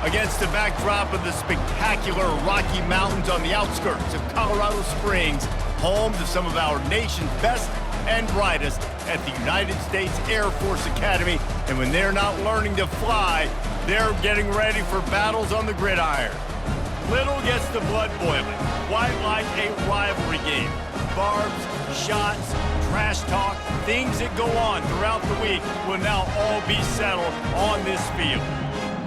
Against the backdrop of the spectacular Rocky Mountains on the outskirts of Colorado Springs, home to some of our nation's best and brightest at the United States Air Force Academy. And when they're not learning to fly, they're getting ready for battles on the gridiron. Little gets the blood boiling, quite like a rivalry game. Barbs, shots, trash talk, things that go on throughout the week will now all be settled on this field.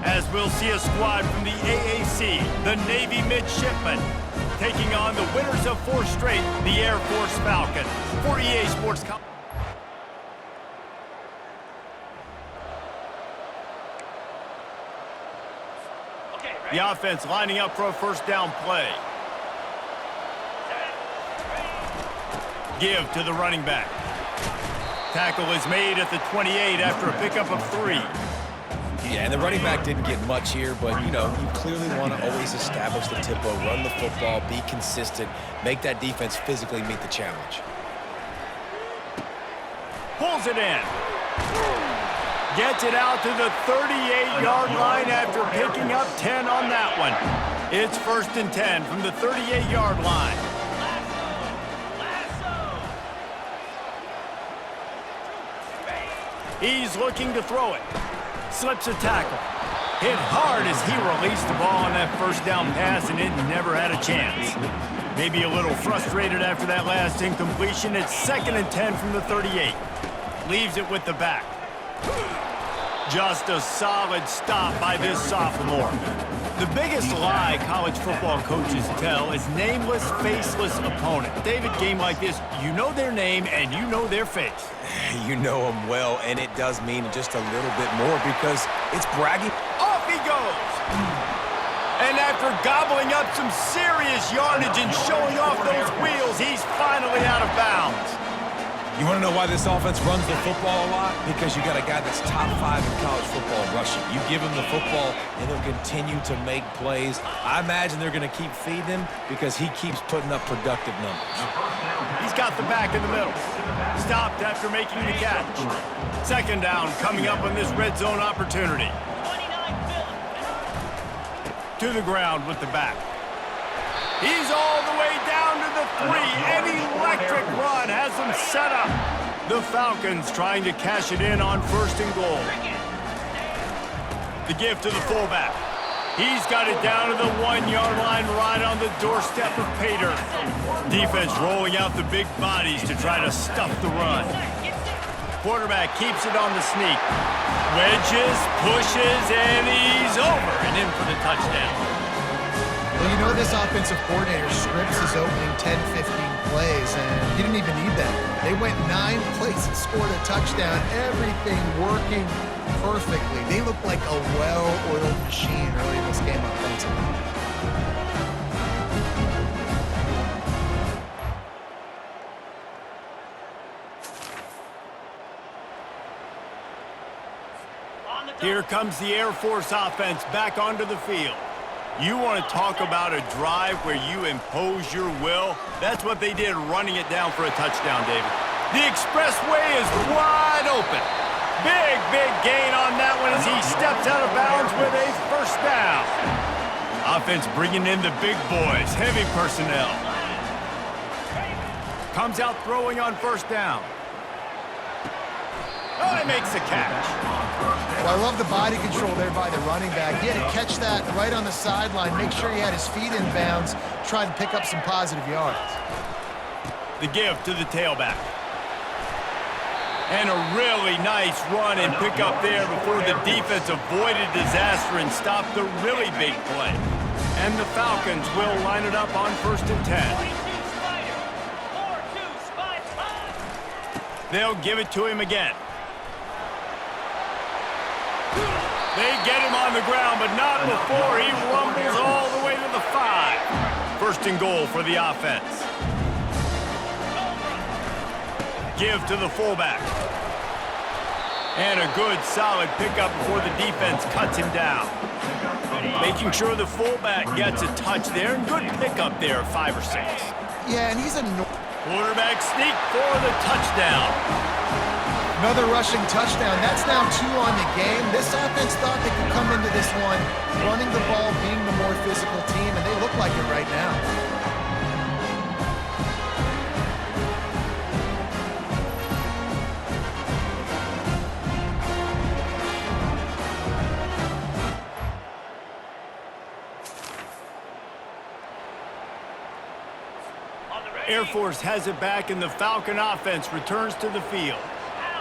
As we'll see a squad from the AAC, the Navy Midshipmen, taking on the winners of 4 straight, the Air Force Falcons. For EA Sports. The offense lining up for a first down play. Give to the running back. Tackle is made at the 28 after a pickup of 3. Yeah, and the running back didn't get much here, but, you know, you clearly want to always establish the tempo, run the football, be consistent, make that defense physically meet the challenge. Pulls it in. Gets it out to the 38-yard line after picking up 10 on that one. It's 1st and 10 from the 38-yard line. He's looking to throw it. Slips a tackle. Hit hard as he released the ball on that first down pass, and it never had a chance. Maybe a little frustrated after that last incompletion. It's 2nd and 10 from the 38. Leaves it with the back. Just a solid stop by this sophomore. The biggest lie college football coaches tell is nameless, faceless opponent. David, game like this, you know their name and you know their face. You know them well, and it does mean just a little bit more because it's bragging. Off he goes! And after gobbling up some serious yardage and showing off those wheels, he's finally out of bounds. You want to know why this offense runs the football a lot? Because you got a guy that's top 5 in college football rushing. You give him the football, and he'll continue to make plays. I imagine they're going to keep feeding him because he keeps putting up productive numbers. He's got the back in the middle. Stopped after making the catch. 2nd down coming up on this red zone opportunity. To the ground with the back. He's all the way down to the 3. An electric run has them set up. The Falcons trying to cash it in on 1st and goal. The give to the fullback. He's got it down to the 1-yard line right on the doorstep of Pater. Defense rolling out the big bodies to try to stuff the run. Quarterback keeps it on the sneak. Wedges, pushes, and he's over and in for the touchdown. Well, you know this offensive coordinator scripts his opening 10, 15 plays, and he didn't even need that. They went 9 plays and scored a touchdown, everything working perfectly. They look like a well-oiled machine early in this game offensively. Here comes the Air Force offense back onto the field. You want to talk about a drive where you impose your will? That's what they did running it down for a touchdown, David. The expressway is wide open. Big gain on that one as he steps out of bounds with a 1st down. Offense bringing in the big boys, heavy personnel. Comes out throwing on 1st down. Oh, he makes the catch. Well, I love the body control there by the running back. He had to catch that right on the sideline, make sure he had his feet in bounds, try to pick up some positive yards. The give to the tailback. And a really nice run and pick up there before the defense avoided disaster and stopped the really big play. And the Falcons will line it up on 1st and 10. They'll give it to him again. They get him on the ground, but not before he rumbles all the way to the 5. 1st and goal for the offense. Give to the fullback. And a good, solid pickup before the defense cuts him down. Making sure the fullback gets a touch there, and good pickup there, 5 or 6. Yeah, and he's a... Quarterback sneak for the touchdown. Another rushing touchdown. That's now 2 on the game. This offense thought they could come into this one running the ball, being the more physical team, and they look like it right now. Air Force has it back, and the Falcon offense returns to the field.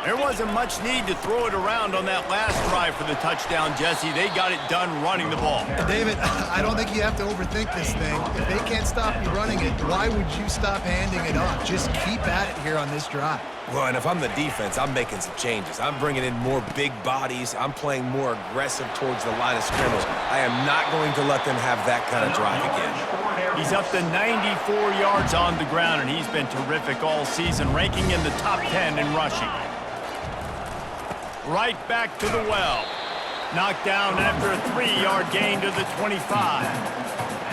There wasn't much need to throw it around on that last drive for the touchdown, Jesse. They got it done running the ball. David, I don't think you have to overthink this thing. If they can't stop you running it, why would you stop handing it off? Just keep at it here on this drive. Well, and if I'm the defense, I'm making some changes. I'm bringing in more big bodies. I'm playing more aggressive towards the line of scrimmage. I am not going to let them have that kind of drive again. He's up to 94 yards on the ground, and he's been terrific all season, ranking in the top 10 in rushing. Right back to the well. Knocked down after a 3-yard gain to the 25.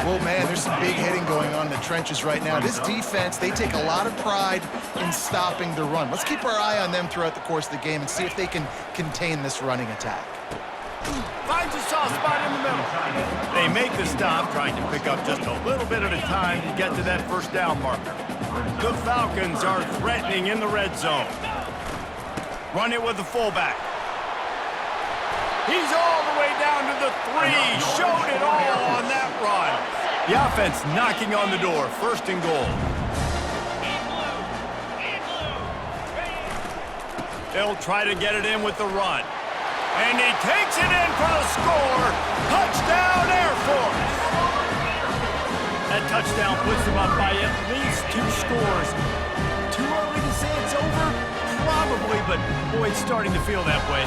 Well, man, there's some big hitting going on in the trenches right now. This defense, they take a lot of pride in stopping the run. Let's keep our eye on them throughout the course of the game and see if they can contain this running attack. Finds a soft spot in the middle. They make the stop, trying to pick up just a little bit at a time to get to that first down marker. The Falcons are threatening in the red zone. Run it with the fullback. He's all the way down to the 3. Showed it all on that run. The offense knocking on the door. First and goal. They'll try to get it in with the run. And he takes it in for the score. Touchdown, Air Force. That touchdown puts them up by at least 2 scores. Too early to say it's over? Probably, but boy, it's starting to feel that way.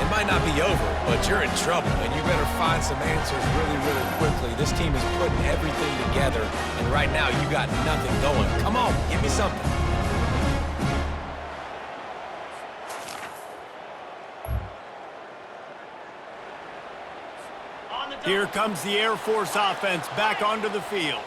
It might not be over, but you're in trouble, and you better find some answers really, really quickly. This team is putting everything together, and right now you got nothing going. Come on, give me something. Here comes the Air Force offense back onto the field.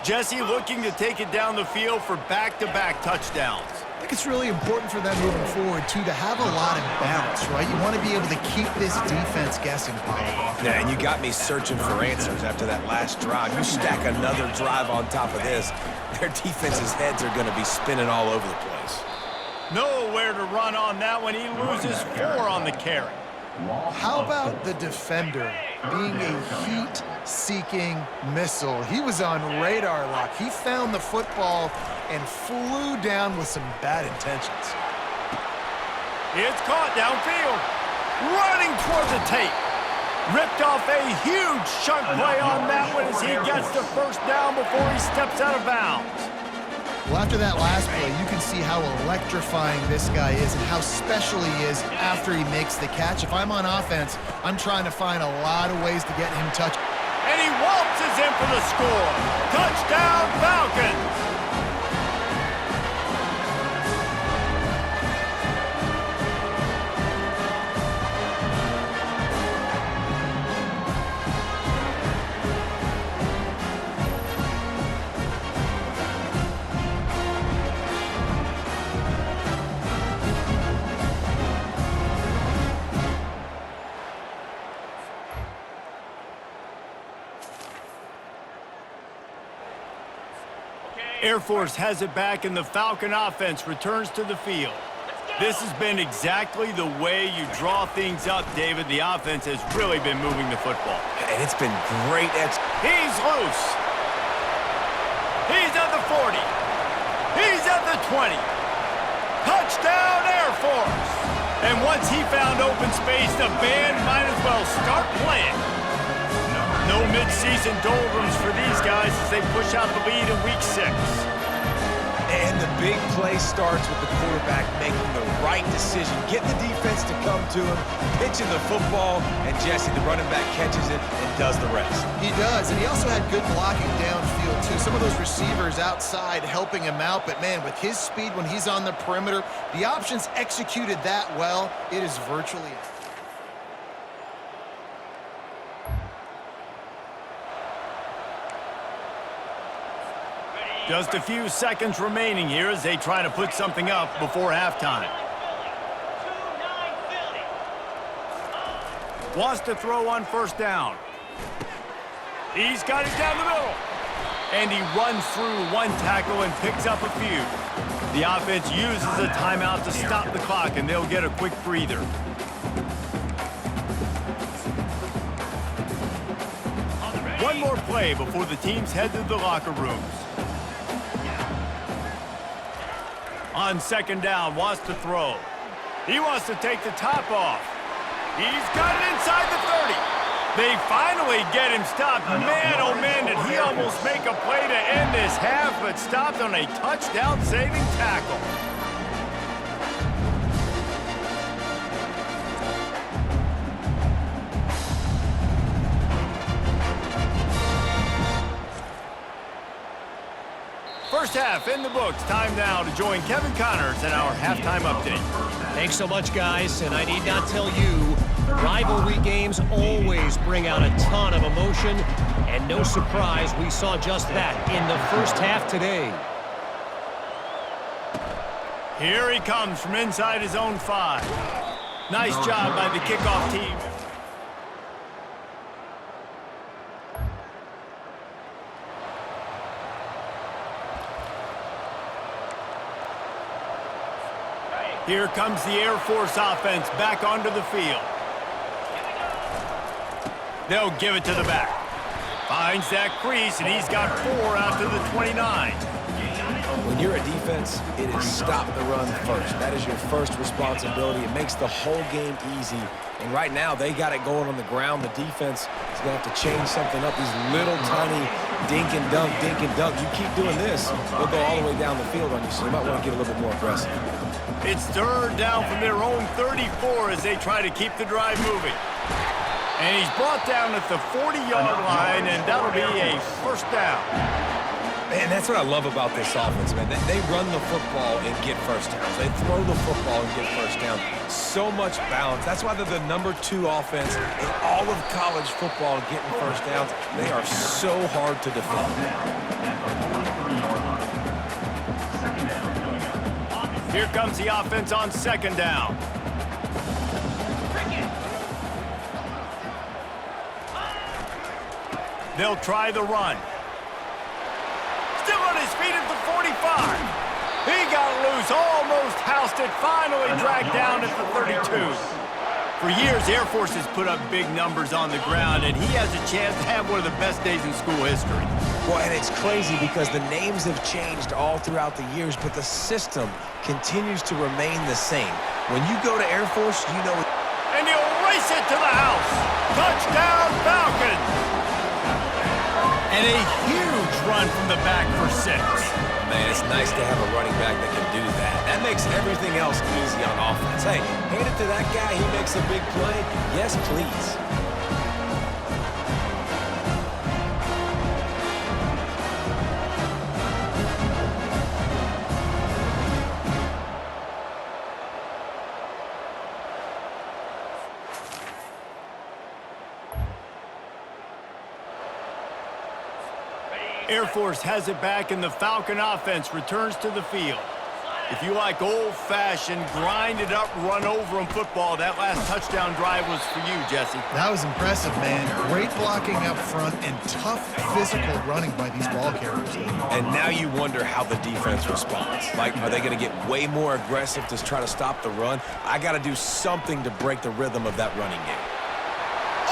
Jesse looking to take it down the field for back-to-back touchdowns. I think it's really important for them moving forward, too, to have a lot of balance, right? You want to be able to keep this defense guessing, Paul. Yeah, and you got me searching for answers after that last drive. You stack another drive on top of this, their defense's heads are going to be spinning all over the place. Nowhere to run on that one. He loses 4 on the carry. How about the defender being a heat-seeking missile? He was on radar lock. He found the football and flew down with some bad intentions. It's caught downfield. Running toward the tape. Ripped off a huge chunk play on that one as he gets the first down before he steps out of bounds. Well, after that last play, you can see how electrifying this guy is and how special he is after he makes the catch. If I'm on offense, I'm trying to find a lot of ways to get him touched. And he waltzes in for the score. Touchdown, Falcons! Air Force has it back, and the Falcon offense returns to the field. This has been exactly the way you draw things up, David. The offense has really been moving the football. And it's been great. He's loose. He's at the 40. He's at the 20. Touchdown, Air Force. And once he found open space, the band might as well start playing. No mid-season doldrums for these guys as they push out the lead in Week 6. And the big play starts with the quarterback making the right decision, getting the defense to come to him, pitching the football, and Jesse, the running back, catches it and does the rest. He does, and he also had good blocking downfield, too. Some of those receivers outside helping him out, but, man, with his speed when he's on the perimeter, the options executed that well, it is virtually... Just a few seconds remaining here as they try to put something up before halftime. Wants to throw on first down. He's got it down the middle. And he runs through one tackle and picks up a few. The offense uses a timeout to stop the clock, and they'll get a quick breather. One more play before the teams head to the locker rooms. On second down, wants to throw. He wants to take the top off. He's got it inside the 30. They finally get him stopped. Man, oh man, did he almost make a play to end this half, but stopped on a touchdown-saving tackle. First half in the books. Time now to join Kevin Connors in our halftime update. Thanks so much, guys, and I need not tell you, rivalry games always bring out a ton of emotion, and no surprise we saw just that in the first half today. Here he comes from inside his own 5. Nice job by the kickoff team. Here comes the Air Force offense back onto the field. They'll give it to the back. Finds that crease, and he's got 4 out to the 29. When you're a defense, it is stop the run first. That is your first responsibility. It makes the whole game easy. And right now, they got it going on the ground. The defense is going to have to change something up. These little tiny dink and dunk, dink and dunk. You keep doing this, they'll go all the way down the field on you, so you might want to get a little bit more aggressive. It's third down from their own 34 as they try to keep the drive moving. And he's brought down at the 40-yard line, and that'll be a first down. And that's what I love about this offense, man. They run the football and get first downs. They throw the football and get first down. So much balance. That's why they're the #2 offense in all of college football getting first downs. They are so hard to defend. Here comes the offense on second down. They'll try the run. Still on his feet at the 45. He got loose, almost housed it, finally dragged down at the 32. For years, Air Force has put up big numbers on the ground, and he has a chance to have one of the best days in school history. Well, and it's crazy because the names have changed all throughout the years, but the system continues to remain the same. When you go to Air Force, you know... And he'll race it to the house. Touchdown, Falcons! And a huge run from the back for 6. Man, it's nice to have a running back that can do that. That makes everything else easy on offense. Hey, hand it to that guy. He makes a big play. Yes, please. Air Force has it back, and the Falcon offense returns to the field. If you like old-fashioned, grind-it-up, run-over-'em football, that last touchdown drive was for you, Jesse. That was impressive, man. Great blocking up front and tough physical running by these ball carriers. And now you wonder how the defense responds. Like, are they going to get way more aggressive to try to stop the run? I got to do something to break the rhythm of that running game.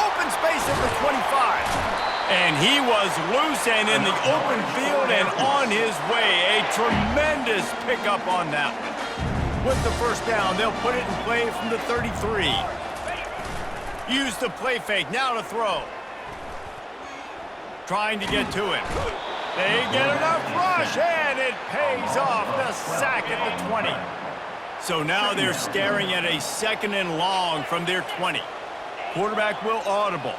Open space at the 25. And he was loose and in the open field and on his way. A tremendous pickup on that one. With the first down, they'll put it in play from the 33. Use the play fake, now to throw. Trying to get to it. They get enough rush, and it pays off. The sack at the 20. So now they're staring at a 2nd and long from their 20. Quarterback will audible.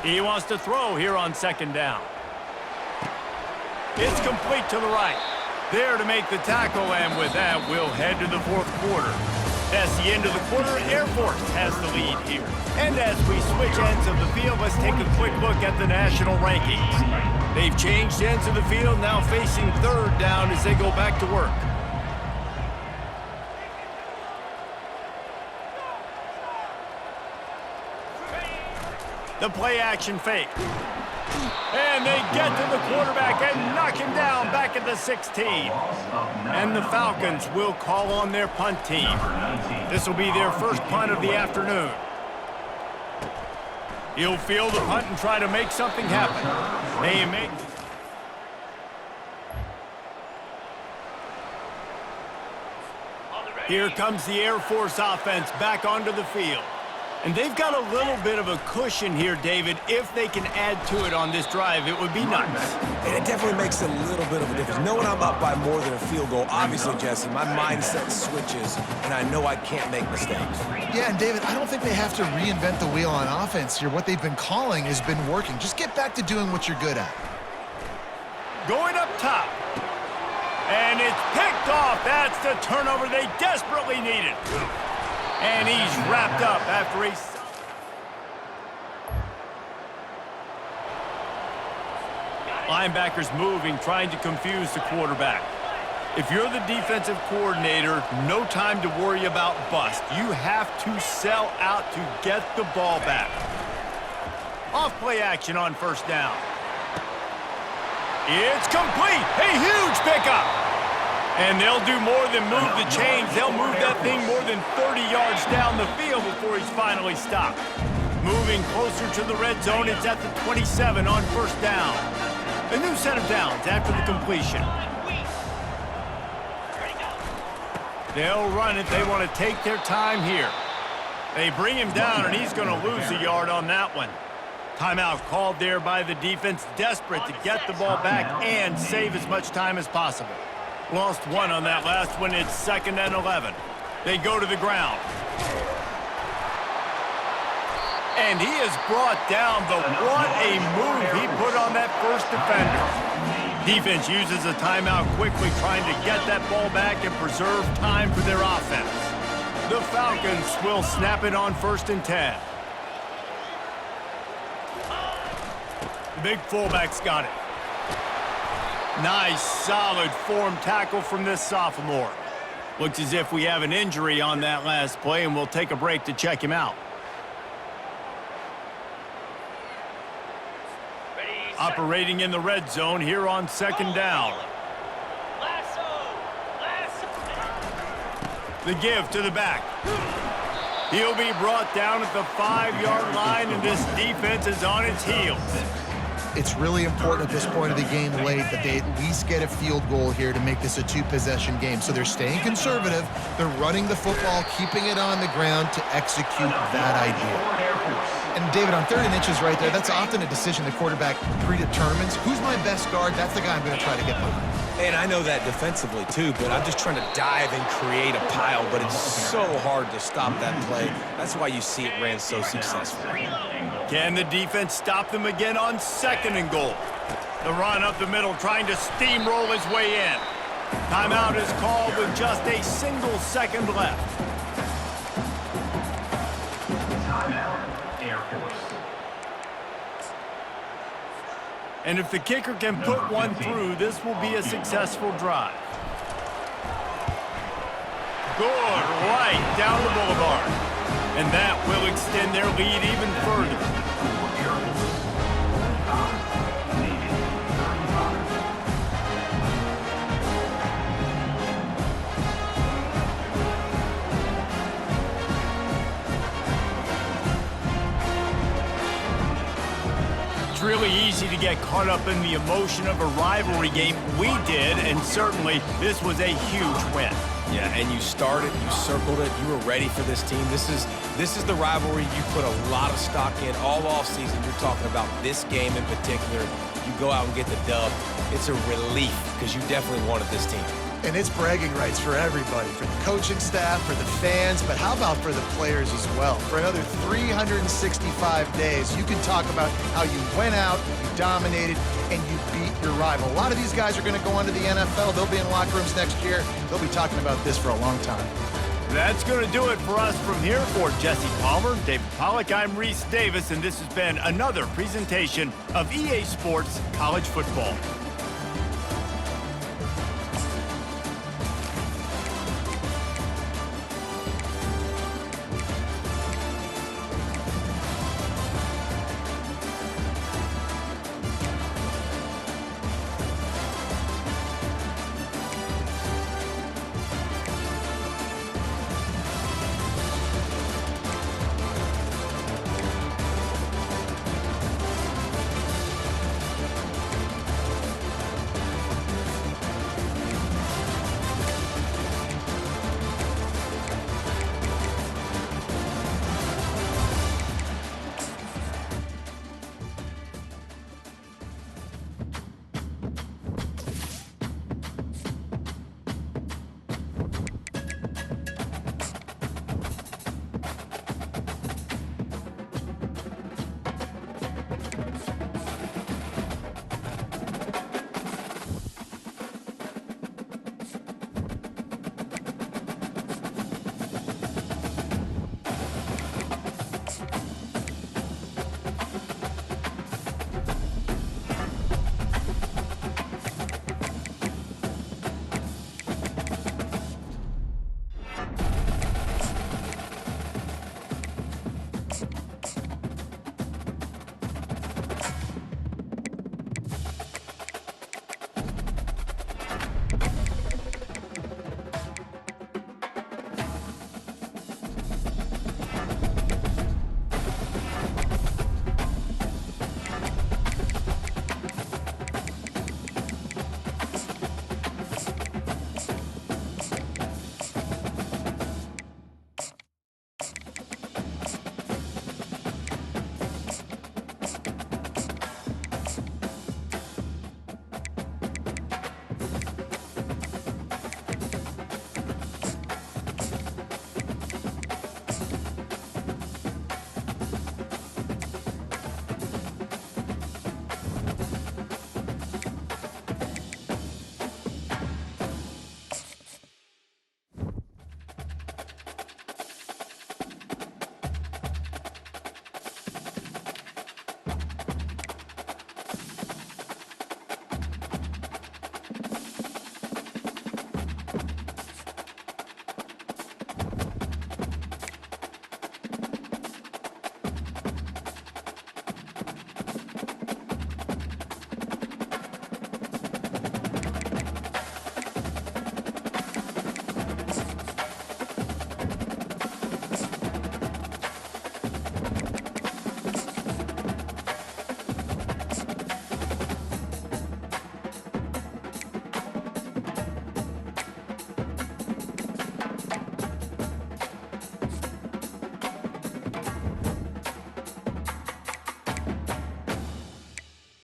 He wants to throw here on 2nd down. It's complete to the right. There to make the tackle, and with that, we'll head to the 4th quarter. That's the end of the quarter. Air Force has the lead here. And as we switch ends of the field, let's take a quick look at the national rankings. They've changed ends of the field, now facing 3rd down as they go back to work. The play action fake. And they get to the quarterback and knock him down back at the 16. And the Falcons will call on their punt team. This will be their first punt of the afternoon. He'll field the punt and try to make something happen. They make... Here comes the Air Force offense back onto the field. And they've got a little bit of a cushion here, David. If they can add to it on this drive, it would be nice. And it definitely makes a little bit of a difference. Knowing I'm up by more than a field goal, obviously, Jesse, my mindset switches, and I know I can't make mistakes. Yeah, and David, I don't think they have to reinvent the wheel on offense here. What they've been calling has been working. Just get back to doing what you're good at. Going up top. And it's picked off. That's the turnover they desperately needed. And he's wrapped up after he... Linebackers moving, trying to confuse the quarterback. If you're the defensive coordinator, no time to worry about bust. You have to sell out to get the ball back. Off play action on first down. It's complete. A huge pickup. And they'll do more than move the chains. They'll move that thing more than 30 yards down the field before he's finally stopped. Moving closer to the red zone, it's at the 27 on first down. A new set of downs after the completion. They'll run it. They want to take their time here. They bring him down, and he's going to lose a yard on that one. Timeout called there by the defense, desperate to get the ball back and save as much time as possible. Lost one on that last one. It's 2nd and 11. They go to the ground. And he is brought down, but what a move he put on that first defender. Defense uses a timeout quickly, trying to get that ball back and preserve time for their offense. The Falcons will snap it on 1st and 10. The big fullback's got it. Nice, solid form tackle from this sophomore. Looks as if we have an injury on that last play, and we'll take a break to check him out. Operating in the red zone here on 2nd down. The give to the back. He'll be brought down at the 5-yard line, and this defense is on its heels. It's really important at this point of the game late that they at least get a field goal here to make this a 2-possession game. So they're staying conservative. They're running the football, keeping it on the ground to execute that idea. And David, on 3rd and inches right there, that's often a decision the quarterback predetermines. Who's my best guard? That's the guy I'm going to try to get behind. And I know that defensively, too, but I'm just trying to dive and create a pile, but it's so hard to stop that play. That's why you see it ran so successfully. Can the defense stop them again on 2nd and goal? The run up the middle, trying to steamroll his way in. Timeout is called with just a single second left. And if the kicker can put one through, this will be a successful drive. Good, right down the boulevard. And that will extend their lead even further. It's really easy to get caught up in the emotion of a rivalry game. We did, and certainly this was a huge win. Yeah, and you started, you circled it, you were ready for this team. This is the rivalry you put a lot of stock in all offseason. You're talking about this game in particular. You go out and get the dub. It's a relief because you definitely wanted this team. And it's bragging rights for everybody, for the coaching staff, for the fans, but how about for the players as well? For another 365 days, you can talk about how you went out, you dominated, and you beat your rival. A lot of these guys are going to go on to the NFL. They'll be in locker rooms next year. They'll be talking about this for a long time. That's going to do it for us from here. For Jesse Palmer, David Pollack, I'm Reese Davis, and this has been another presentation of EA Sports College Football.